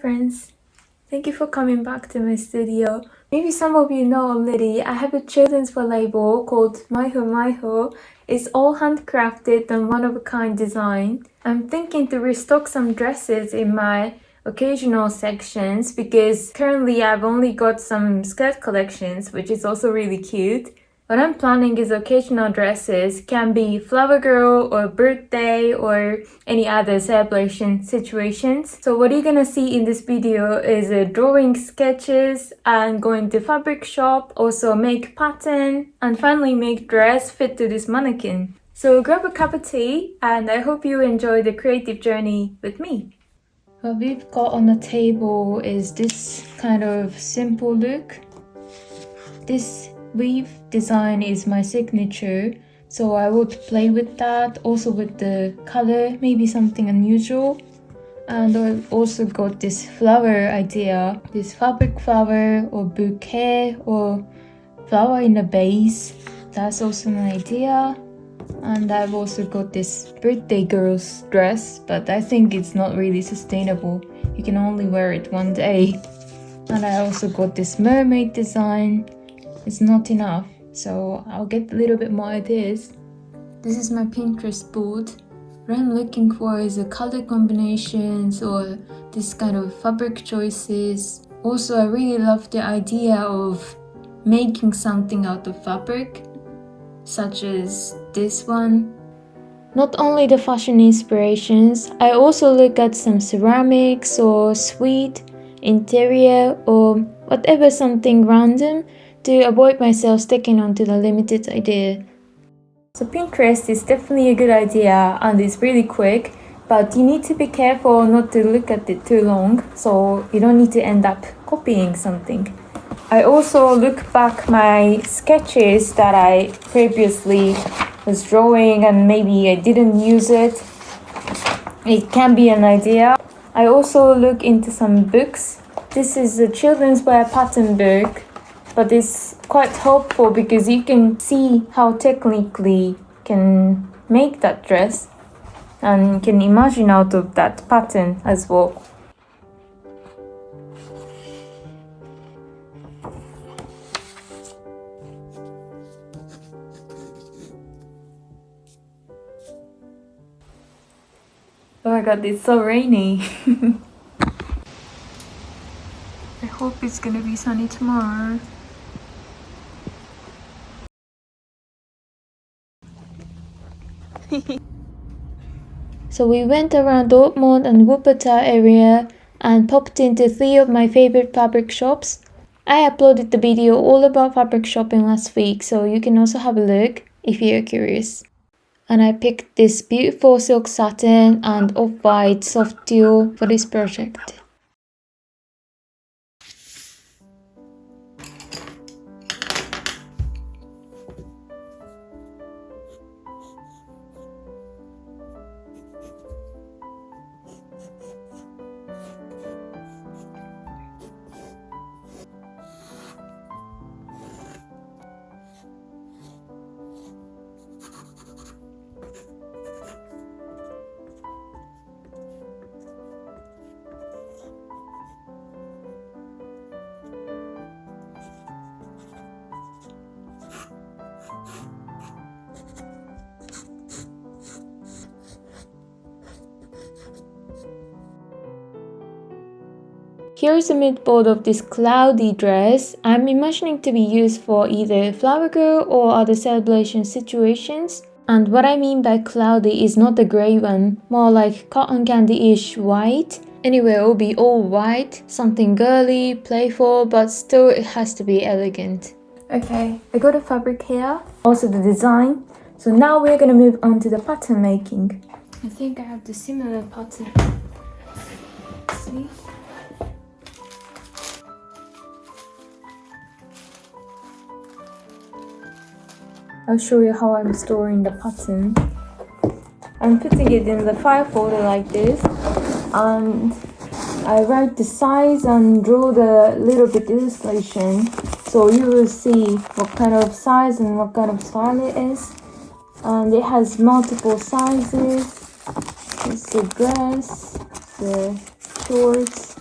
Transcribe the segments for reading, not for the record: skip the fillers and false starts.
friends, thank you for coming back to my studio. Maybe some of you know already, I have a children's wear label called Maiho. It's all handcrafted and one-of-a-kind design. I'm thinking to restock some dresses in my occasional sections because currently I've only got some skirt collections, which is also really cute. What I'm planning is occasional dresses, can be flower girl or birthday or any other celebration situations. So what you're gonna see in this video is drawing sketches and going to fabric shop, also make pattern and finally make dress fit to this mannequin. So grab a cup of tea and I hope you enjoy the creative journey with me. What we've got on the table is this kind of simple look. This weave design is my signature, so I would play with that, also with the color, maybe something unusual. And I've also got this flower idea, this fabric flower or bouquet or flower in a vase. That's also an idea. And I've also got this birthday girl's dress, but I think it's not really sustainable. You can only wear it one day. And I also got this mermaid design. It's not enough, so I'll get a little bit more ideas. This is my Pinterest board. What I'm looking for is the color combinations or this kind of fabric choices. Also, I really love the idea of making something out of fabric, such as this one. Not only the fashion inspirations, I also look at some ceramics or sweet, interior or whatever, something random, to avoid myself sticking onto the limited idea. So Pinterest is definitely a good idea and it's really quick, but you need to be careful not to look at it too long, so you don't need to end up copying something. I also look back my sketches that I previously was drawing and maybe I didn't use it. It can be an idea. I also look into some books. This is a children's wear pattern book, but it's quite helpful because you can see how technically can make that dress and can imagine out of that pattern as well. Oh my god, it's so rainy. I hope it's gonna be sunny tomorrow. So we went around Dortmund and Wuppertal area and popped into 3 of my favorite fabric shops. I uploaded the video all about fabric shopping last week, so you can also have a look if you're curious. And I picked this beautiful silk satin and off-white soft tulle for this project. Here's a mood board of this cloudy dress. I'm imagining to be used for either flower girl or other celebration situations. And what I mean by cloudy is not the grey one, more like cotton candy-ish white. Anyway, it will be all white, something girly, playful, but still it has to be elegant. Okay, I got a fabric here, also the design. So now we're gonna move on to the pattern making. I think I have the similar pattern. See? I'll show you how I'm storing the pattern. I'm putting it in the file folder like this, and I write the size and draw the little bit illustration, so you will see what kind of size and what kind of style it is. And it has multiple sizes. It's the dress, the shorts,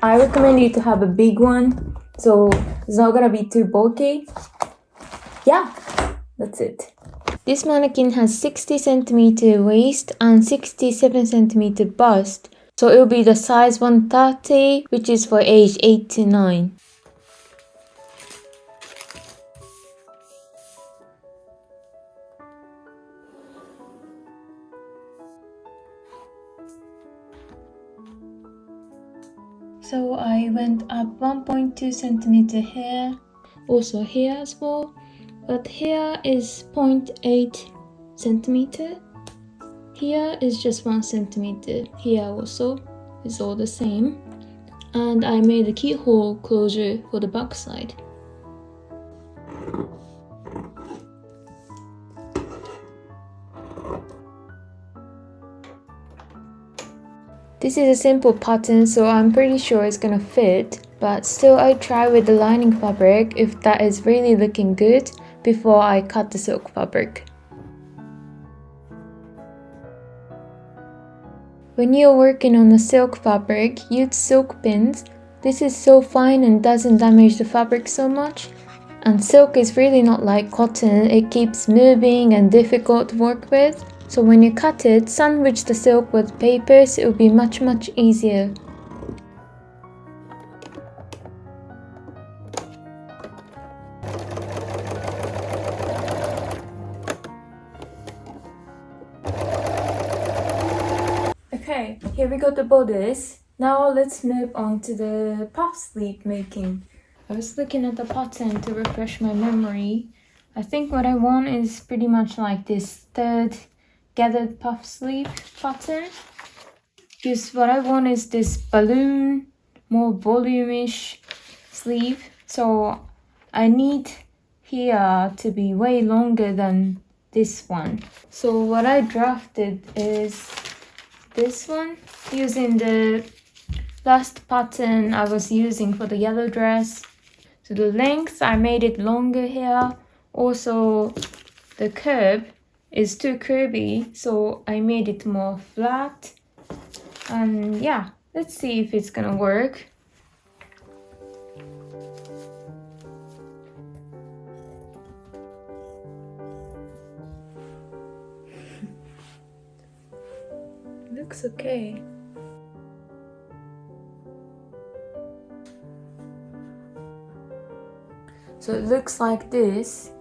I recommend you to have a big one, so it's not gonna be too bulky. Yeah, that's it. This mannequin has 60 centimeter waist and 67 centimeter bust, so it will be the size 130, which is for age 8 to 9. So I went up 1.2 centimeter here, also here as well, but here is 0.8 centimeter. Here is just 1 centimeter, here also is all the same. And I made a keyhole closure for the back side. This is a simple pattern, so I'm pretty sure it's gonna fit, but still I try with the lining fabric if that is really looking good before I cut the silk fabric. When you're working on a silk fabric, use silk pins. This is so fine and doesn't damage the fabric so much. And silk is really not like cotton, it keeps moving and difficult to work with. So when you cut it, sandwich the silk with paper so it will be much easier. Okay, here we got the bodice. Now let's move on to the puff sleeve making. I was looking at the pattern to refresh my memory. I think what I want is pretty much like this third gathered puff sleeve pattern, because what I want is this balloon, more volume-ish sleeve, so I need here to be way longer than this one. So what I drafted is this one, using the last pattern I was using for the yellow dress. So the length, I made it longer here. Also the curve is too curvy, so I made it more flat. And yeah, let's see if it's gonna work. Looks okay. So it looks like this.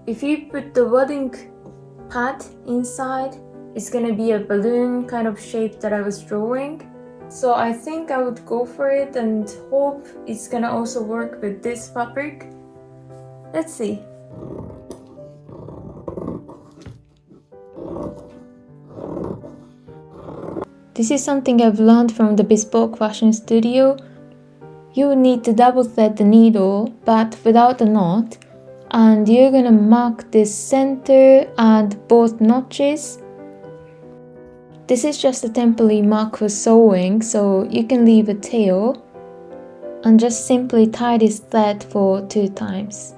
If you put the wadding pad inside, it's gonna be a balloon kind of shape that I was drawing. So I think I would go for it and hope it's gonna also work with this fabric. Let's see. This is something I've learned from the bespoke fashion studio. You need to double thread the needle but without a knot, and you're gonna mark this center and both notches. This is just a temporary mark for sewing, so you can leave a tail and just simply tie this thread for 2 times.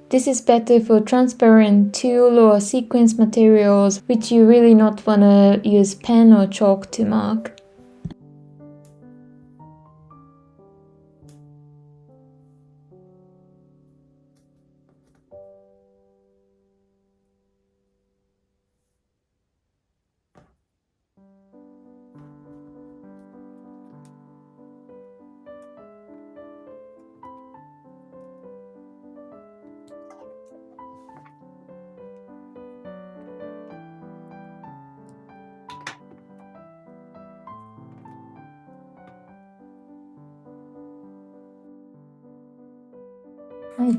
This is better for transparent tulle or sequins materials which you really not wanna use pen or chalk to mark. Hi.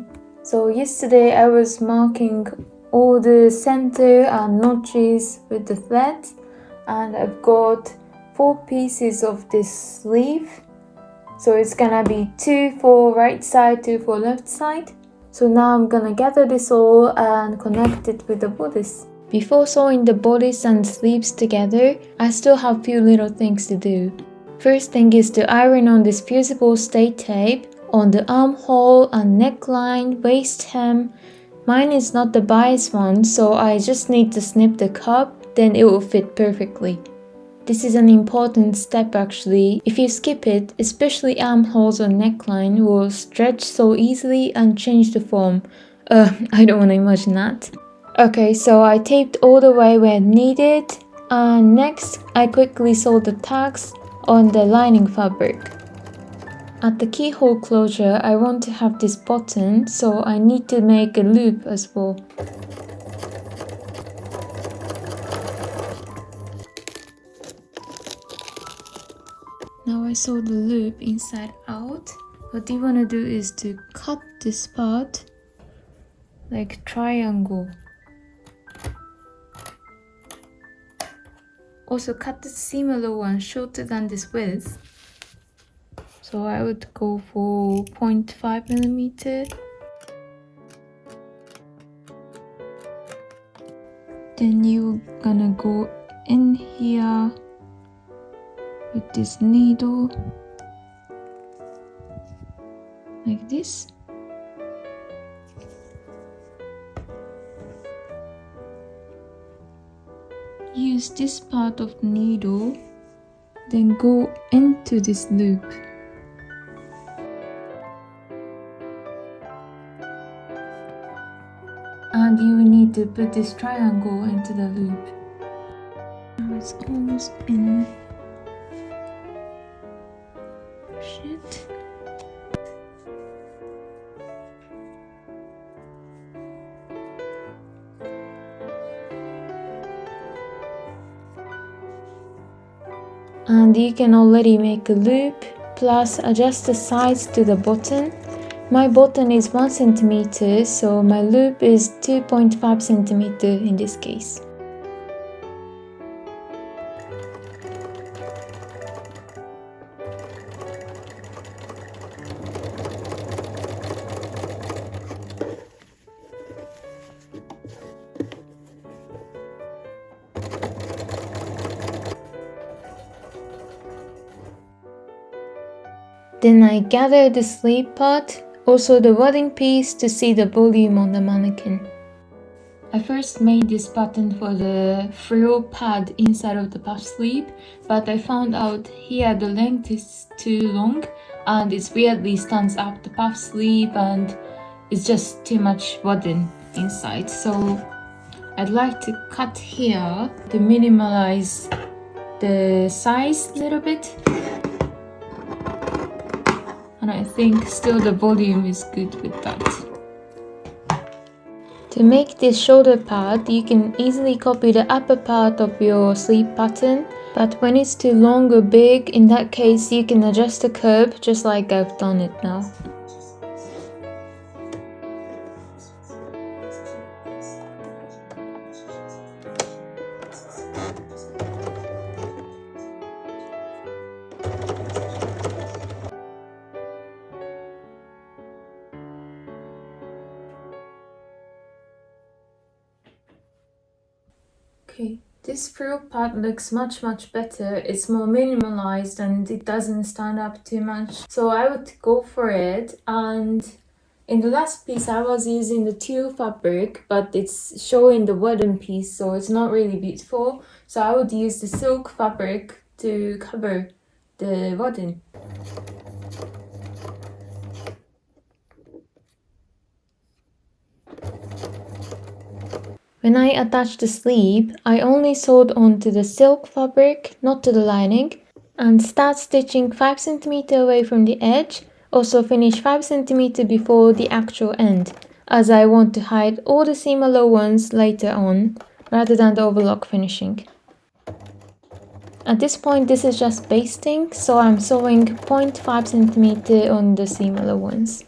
So yesterday I was marking all the center and notches with the thread, and I've got 4 pieces of this sleeve. So it's gonna be 2 for right side, 2 for left side. So now I'm gonna gather this all and connect it with the bodice. Before sewing the bodice and sleeves together, I still have few little things to do. First thing is to iron on this fusible stay tape on the armhole and neckline, waist hem. Mine is not the bias one, so I just need to snip the cup, then it will fit perfectly. This is an important step actually. If you skip it, especially armholes or neckline will stretch so easily and change the form. I don't want to imagine that. Okay, so I taped all the way where needed, and next I quickly sewed the tags on the lining fabric. At the keyhole closure, I want to have this button, so I need to make a loop as well. Now I sew the loop inside out. What you want to do is to cut this part like triangle. Also cut the similar one shorter than this width. So I would go for 0.5 millimeter. Then you're gonna go in here with this needle like this. Use this part of the needle, then go into this loop. And you need to put this triangle into the loop. Now it's almost in. Shit. And you can already make a loop, plus adjust the size to the button. My button is 1 cm, so my loop is 2.5 cm in this case. Then I gather the sleeve part, also the wadding piece to see the volume on the mannequin. I first made this button for the frill pad inside of the puff sleeve, but I found out here the length is too long and it weirdly stands up the puff sleeve and it's just too much wadding inside. So I'd like to cut here to minimize the size a little bit. And I think still the volume is good with that. To make this shoulder pad, you can easily copy the upper part of your sleeve pattern, but when it's too long or big, in that case you can adjust the curve just like I've done it now. Okay, this frill part looks much better. It's more minimalized and it doesn't stand up too much. So I would go for it. And in the last piece I was using the teal fabric, but it's showing the wooden piece, so it's not really beautiful. So I would use the silk fabric to cover the wooden. When I attached the sleeve, I only sewed onto the silk fabric, not to the lining, and start stitching 5 cm away from the edge, also finish 5 cm before the actual end, as I want to hide all the seam allowance later on, rather than the overlock finishing. At this point this is just basting, so I'm sewing 0.5 cm on the seam allowance.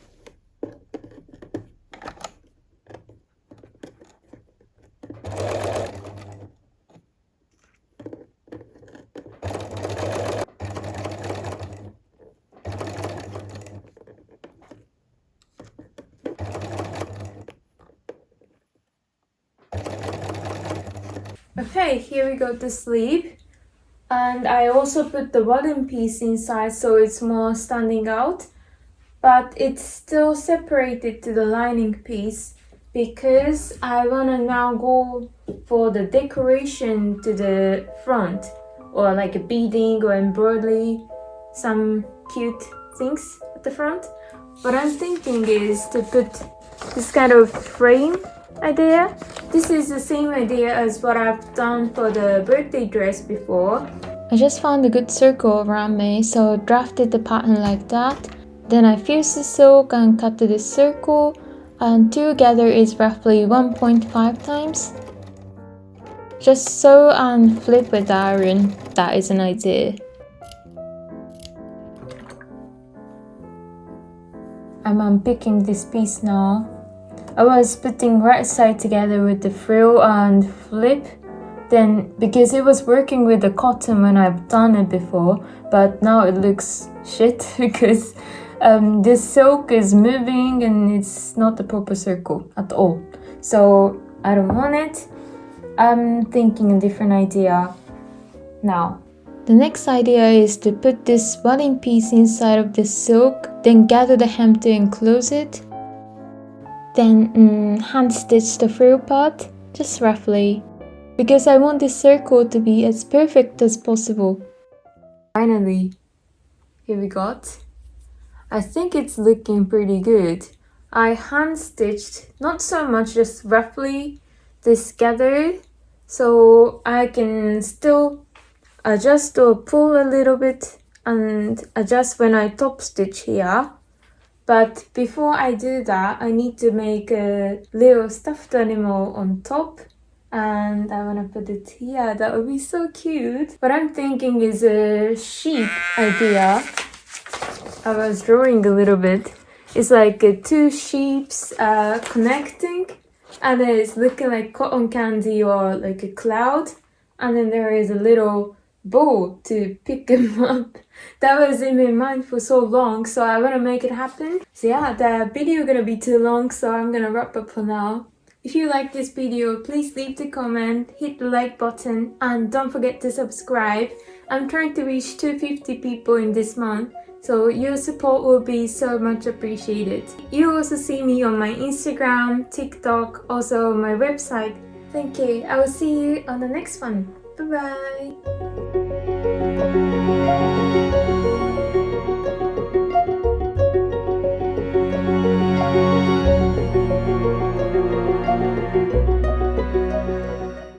Okay, here we got the sleeve, and I also put the bottom piece inside so it's more standing out, but it's still separated to the lining piece because I wanna now go for the decoration to the front. or like a beading or embroidery, some cute things at the front. What I'm thinking is to put this kind of frame idea. This is the same idea as what I've done for the birthday dress before. I just found a good circle around me, so drafted the pattern like that. Then I fused the silk and cut to this circle, and together is roughly 1.5 times. Just sew and flip with the iron. That is an idea. I'm unpicking this piece now. I was putting right side together with the frill and flip. Then, because it was working with the cotton when I've done it before, but now it looks shit because this silk is moving and it's not the proper circle at all. So I don't want it. I'm thinking a different idea now. The next idea is to put this wadding piece inside of the silk, then gather the hem to enclose it. Then hand stitch the frill part, just roughly, because I want this circle to be as perfect as possible. Finally, here we got. I think it's looking pretty good. I hand stitched, not so much, just roughly this gathered, so I can still adjust or pull a little bit and adjust when I top stitch here. But before I do that, I need to make a little stuffed animal on top, and I want to put it here. That would be so cute. What I'm thinking is a sheep idea. I was drawing a little bit. It's like two sheeps connecting, and then it's looking like cotton candy or like a cloud, and then there is a little ball to pick them up. That was in my mind for so long, so I want to make it happen. So yeah, the video gonna be too long, so I'm gonna wrap up for now. If you like this video, please leave the comment, hit the like button, and don't forget to subscribe. I'm trying to reach 250 people in this month, so your support will be so much appreciated. You also see me on my Instagram, TikTok, also my website. Thank you. I will see you on the next one. Bye bye.